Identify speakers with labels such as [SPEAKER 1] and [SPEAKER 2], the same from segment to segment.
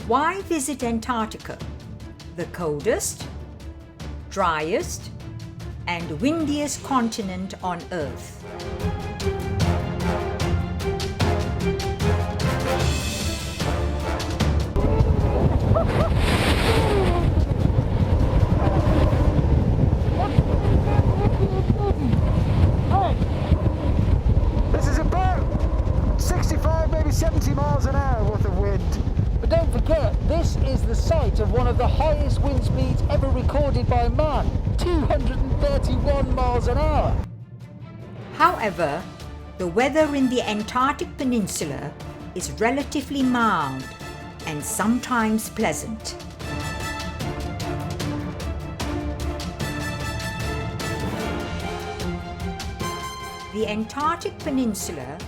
[SPEAKER 1] Why visit Antarctica? The coldest, driest, and windiest continent on Earth.
[SPEAKER 2] This is about 65, maybe 70 miles an hour worth of wind. But don't forget, this is the site of one of the highest wind speeds ever recorded by man, 231 miles an hour.
[SPEAKER 1] However, the weather in the Antarctic Peninsula is relatively mild and sometimes pleasant. The Antarctic Peninsula,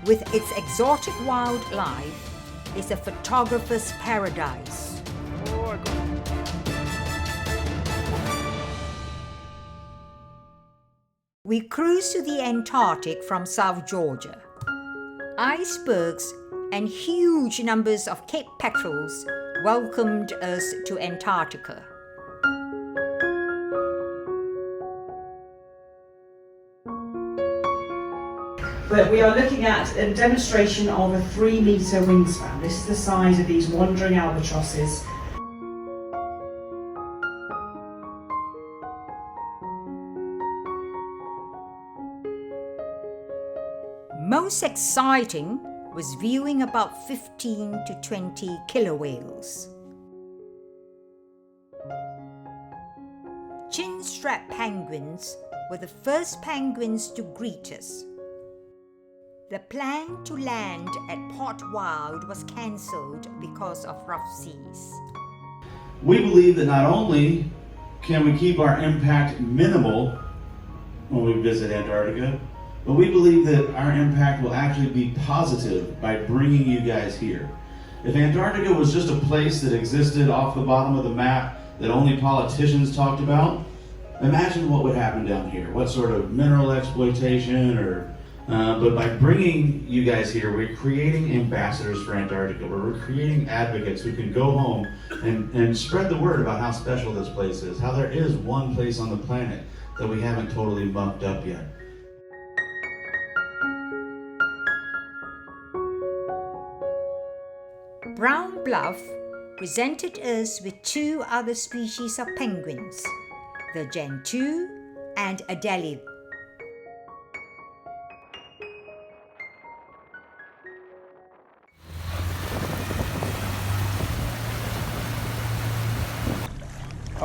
[SPEAKER 1] with its exotic wildlife, is a photographer's paradise. We cruise to the Antarctic from South Georgia. Icebergs and huge numbers of Cape petrels welcomed us to Antarctica.
[SPEAKER 3] But we are looking at a demonstration of a 3-metre wingspan. This is the size of these wandering albatrosses.
[SPEAKER 1] Most exciting was viewing about 15 to 20 killer whales. Chin-strap penguins were the first penguins to greet us. The plan to land at Port Wild was cancelled because of rough seas.
[SPEAKER 4] We believe that not only can we keep our impact minimal when we visit Antarctica, but we believe that our impact will actually be positive by bringing you guys here. If Antarctica was just a place that existed off the bottom of the map that only politicians talked about, imagine what would happen down here. What sort of mineral exploitation but by bringing you guys here, we're creating ambassadors for Antarctica. We're creating advocates who can go home and spread the word about how special this place is, how there is one place on the planet that we haven't totally mucked up yet.
[SPEAKER 1] Brown Bluff presented us with 2 other species of penguins, the Gentoo and Adelie.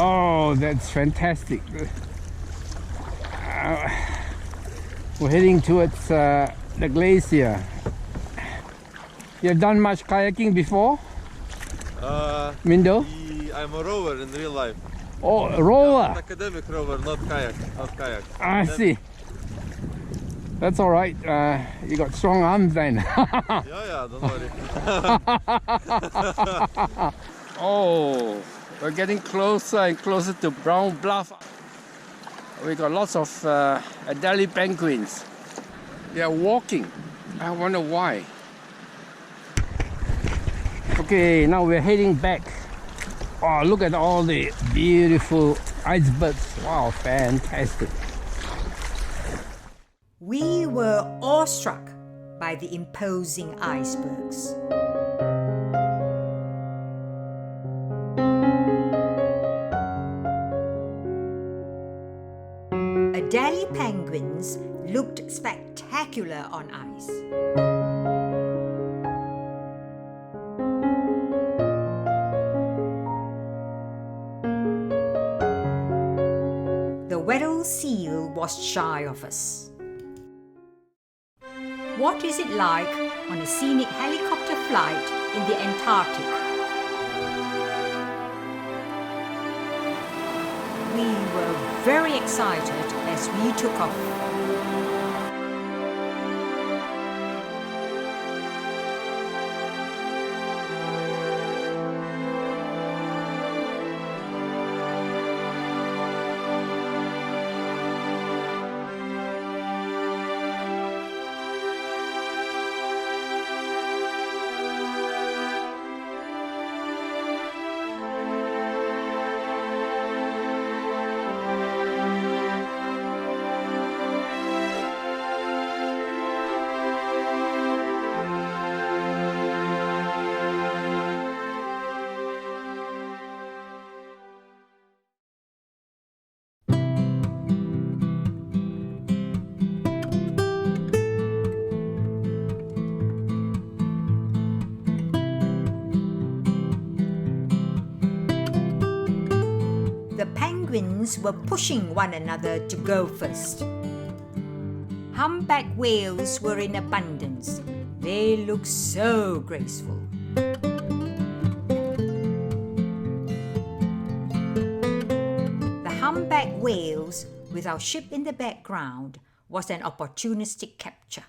[SPEAKER 2] Oh, that's fantastic. We're heading towards the glacier. You've done much kayaking before? Mindo?
[SPEAKER 5] I'm a rower in real life.
[SPEAKER 2] Oh, a rower?
[SPEAKER 5] An academic rower, not kayak.
[SPEAKER 2] I see. That's all right. You got strong arms then.
[SPEAKER 5] Yeah, don't worry.
[SPEAKER 2] Oh, we're getting closer and closer to Brown Bluff. We got lots of Adelie penguins. They are walking. I wonder why. Okay, now we're heading back. Oh, look at all the beautiful icebergs. Wow, fantastic.
[SPEAKER 1] We were awestruck by the imposing icebergs. Adelie penguins looked spectacular on ice. The Weddell seal was shy of us. What is it like on a scenic helicopter flight in the Antarctic? We were very excited as we took off. penguins were pushing one another to go first. Humpback whales were in abundance. They looked so graceful. The humpback whales, with our ship in the background, was an opportunistic capture.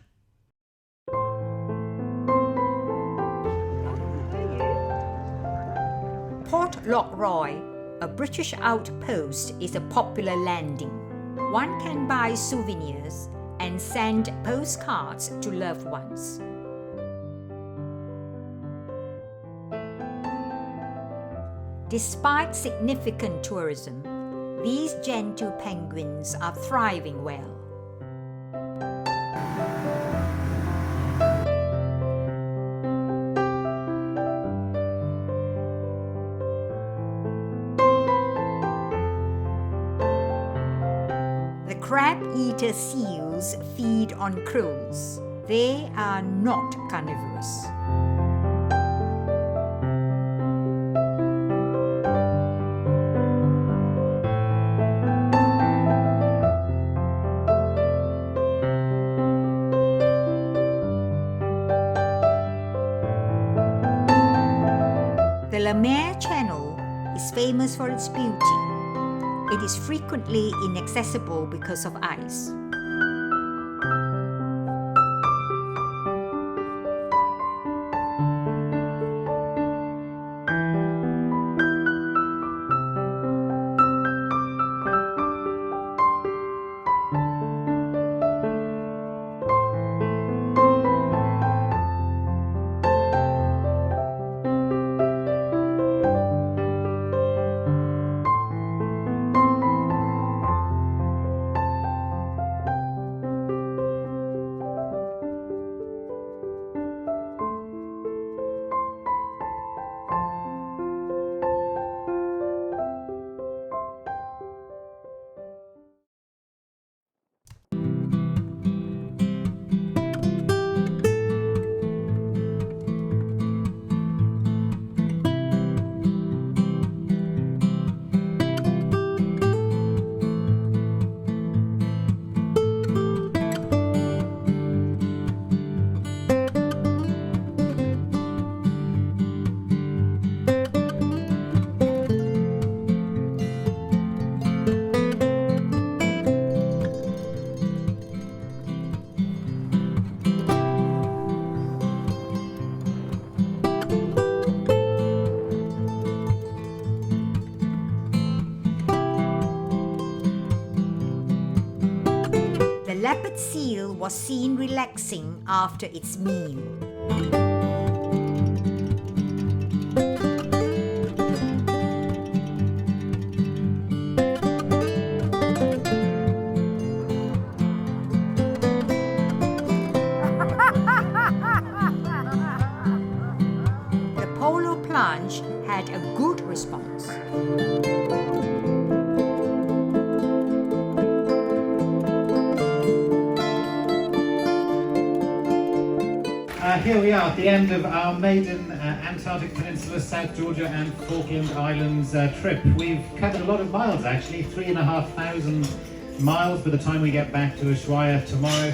[SPEAKER 1] Port Lockroy, a British outpost, is a popular landing. One can buy souvenirs and send postcards to loved ones. Despite significant tourism, these gentle penguins are thriving well. The crab-eater seals feed on krulls. They are not carnivorous. The Lemaire Channel is famous for its beauty. It is frequently inaccessible because of ice. The leopard seal was seen relaxing after its meal. The polo plunge had a good response.
[SPEAKER 2] Here we are at the end of our maiden Antarctic Peninsula, South Georgia and Falkland Islands trip. We've covered a lot of miles actually, 3,500 miles by the time we get back to Ushuaia tomorrow.